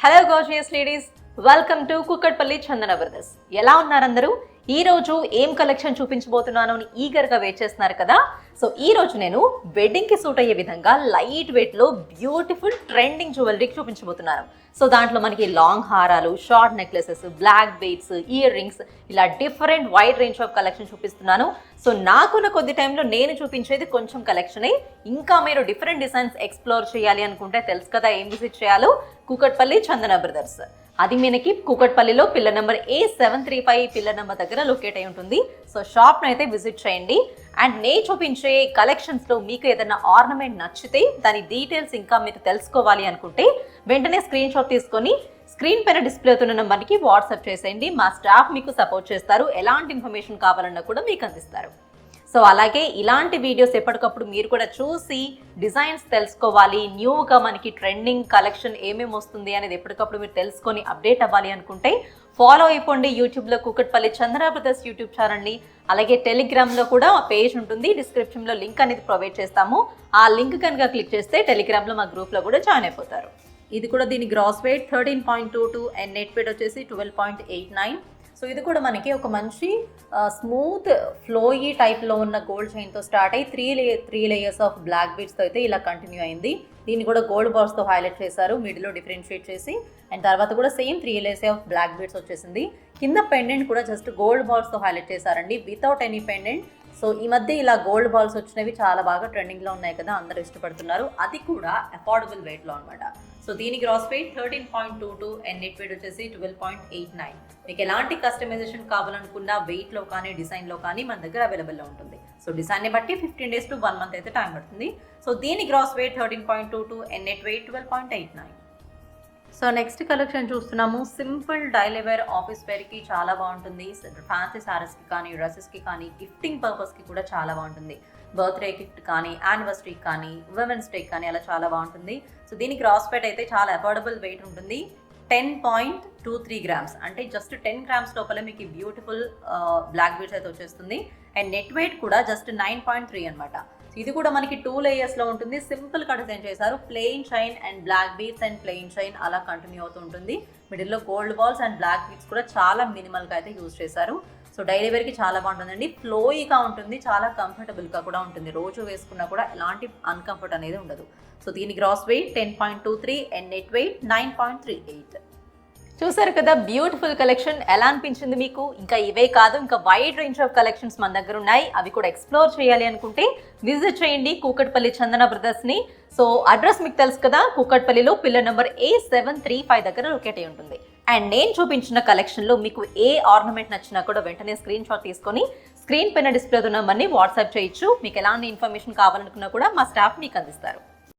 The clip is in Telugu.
Hello gorgeous ladies, welcome to Kukatpally Chandana brothers. ఎలా ఉన్నారు అందరూ? ఈ రోజు ఏం కలెక్షన్ చూపించబోతున్నాను అని ఈగర్గా వెయిట్ చేస్తున్నారు కదా. సో ఈ రోజు నేను వెడ్డింగ్ కి సూట్ అయ్యే విధంగా లైట్ వెయిట్ లో బ్యూటిఫుల్ ట్రెండింగ్ జ్యువెలరీ చూపించబోతున్నాను. సో దాంట్లో మనకి లాంగ్ హారాలు, short necklaces, black beads, earrings, ఇలా different wide range of collection చూపిస్తున్నాను. సో నాకున్న కొద్ది టైంలో నేను చూపించేది కొంచెం కలెక్షనే. ఇంకా మీరు డిఫరెంట్ డిజైన్స్ ఎక్స్ప్లోర్ చేయాలి అనుకుంటే తెలుసు కదా ఏం విజిట్ చేయాలో, కుకట్పల్లి చందన బ్రదర్స్. అది మనకి కుకట్పల్లిలో pillar number A735 pillar number దగ్గర లొకేట్ అయి ఉంటుంది. సో షాప్ను అయితే విజిట్ చేయండి. అండ్ నేను చూపించే కలెక్షన్స్లో మీకు ఏదైనా ఆర్నమెంట్ నచ్చితే దాని డీటెయిల్స్ ఇంకా మీరు తెలుసుకోవాలి అనుకుంటే వెంటనే స్క్రీన్ షాట్ తీసుకొని స్క్రీన్ పైన డిస్ప్లే అవుతున్న నెంబర్కి వాట్సాప్ చేసేయండి. మా స్టాఫ్ మీకు సపోర్ట్ చేస్తారు. ఎలాంటి ఇన్ఫర్మేషన్ కావాలన్నా కూడా మీకు అందిస్తారు. సో అలాగే ఇలాంటి వీడియోస్ ఎప్పటికప్పుడు మీరు కూడా చూసి డిజైన్స్ తెలుసుకోవాలి, న్యూగా మనకి ట్రెండింగ్ కలెక్షన్ ఏమేమి వస్తుంది అనేది ఎప్పటికప్పుడు మీరు తెలుసుకొని అప్డేట్ అవ్వాలి అనుకుంటే ఫాలో అయిపోండి యూట్యూబ్లో కుకట్పల్లి చందన బ్రదర్స్ యూట్యూబ్ ఛానల్ని. అలాగే టెలిగ్రామ్లో కూడా పేజ్ ఉంటుంది, డిస్క్రిప్షన్లో లింక్ అనేది ప్రొవైడ్ చేస్తాము. ఆ లింక్ కనుక క్లిక్ చేస్తే టెలిగ్రామ్లో మా గ్రూప్లో కూడా జాయిన్ అయిపోతారు. ఇది కూడా దీని gross weight 13.22 and net weight వచ్చేసి 12.89. సో ఇది కూడా మనకి ఒక మంచి స్మూత్ ఫ్లోయీ టైప్లో ఉన్న గోల్డ్ చైన్తో స్టార్ట్ అయ్యి త్రీ లేయర్స్ ఆఫ్ బ్లాక్ బీడ్స్తో అయితే ఇలా కంటిన్యూ అయింది. దీన్ని కూడా గోల్డ్ బాల్స్తో హైలైట్ చేశారు, మిడిల్లో డిఫరెన్షియేట్ చేసి. అండ్ తర్వాత కూడా same 3 layers of black beads వచ్చేసింది. కింద పెండెంట్ కూడా జస్ట్ గోల్డ్ బాల్స్తో హైలైట్ చేశారండి, వితౌట్ ఎనీ పెండెంట్. సో ఈ మధ్య ఇలా గోల్డ్ బాల్స్ వచ్చినవి చాలా బాగా ట్రెండింగ్లో ఉన్నాయి కదా, అందరూ ఇష్టపడుతున్నారు. అది కూడా అఫోర్డబుల్ వెయిట్లో అనమాట. సో దీని gross weight 13.22 and net weight వచ్చేసి 12.89. మీకు ఎలాంటి కస్టమైజేషన్ కావాలనుకున్నా వెయిట్లో కానీ డిజైన్లో కానీ మన దగ్గర అవైలబుల్లో ఉంటుంది. సో డిజైన్ని బట్టి 15 days to 1 month అయితే టైం పడుతుంది. సో దీని gross weight 13.22 and net weight 12.89. So next collection చూస్తున్నాము. సింపుల్ డైలీ వేర్, ఆఫీస్ వేర్కి చాలా బాగుంటుంది. ఫ్యాన్సీ సారీస్కి కానీ, డ్రెస్సెస్కి కానీ, గిఫ్టింగ్ పర్పస్కి కూడా చాలా బాగుంటుంది. బర్త్డే గిఫ్ట్ కానీ, యానివర్సరీకి కానీ, ఉమెన్స్ డే కానీ అలా చాలా బాగుంటుంది. సో దీని గ్రాస్ వెయిట్ అయితే చాలా అఫోర్డబుల్ వెయిట్ ఉంటుంది. 10.23 grams, అంటే జస్ట్ 10 grams లోపల మీకు బ్యూటిఫుల్ బ్లాక్ బీడ్స్ అయితే వచ్చేస్తుంది. అండ్ నెట్ వెయిట్ కూడా జస్ట్ 9.3 అనమాట. ఇది కూడా మనకి 2 layers ఉంటుంది. సింపుల్గా డిజైన్ చేశారు. Plain chain and black beads and plain chain అలా కంటిన్యూ అవుతూ ఉంటుంది. మిడిల్లో gold balls and black beads కూడా చాలా మినిమల్గా అయితే యూజ్ చేశారు. సో డైలీ వేర్కి చాలా బాగుంటుందండి. ఫ్లోయిగా ఉంటుంది, చాలా కంఫర్టబుల్గా కూడా ఉంటుంది. రోజు వేసుకున్నా కూడా ఎలాంటి అన్కంఫర్ట్ అనేది ఉండదు. సో దీని gross weight 10.23 and net weight 9.38. చూసారు కదా బ్యూటిఫుల్ కలెక్షన్. ఎలా అనిపించింది మీకు? ఇంకా ఇవే కాదు, ఇంకా వైడ్ రేంజ్ ఆఫ్ కలెక్షన్స్ మన దగ్గర ఉన్నాయి. అవి కూడా ఎక్స్ప్లోర్ చేయాలి అనుకుంటే విజిట్ చేయండి కుకట్పల్లి చందన బ్రదర్స్ని. సో అడ్రస్ మీకు తెలుసు కదా, కుకట్పల్లిలో పిల్లర్ నెంబర్ A735 దగ్గర లొకేట్ అయి ఉంటుంది. అండ్ నేను చూపించిన కలెక్షన్లో మీకు ఏ ఆర్నమెంట్ నచ్చినా కూడా వెంటనే స్క్రీన్ షాట్ తీసుకొని స్క్రీన్ పైన డిస్ప్లే ఉన్న నెంబర్ని వాట్సాప్ చేయొచ్చు. మీకు ఎలాంటి ఇన్ఫర్మేషన్ కావాలనుకున్నా కూడా మా స్టాఫ్ మీకు అందిస్తారు.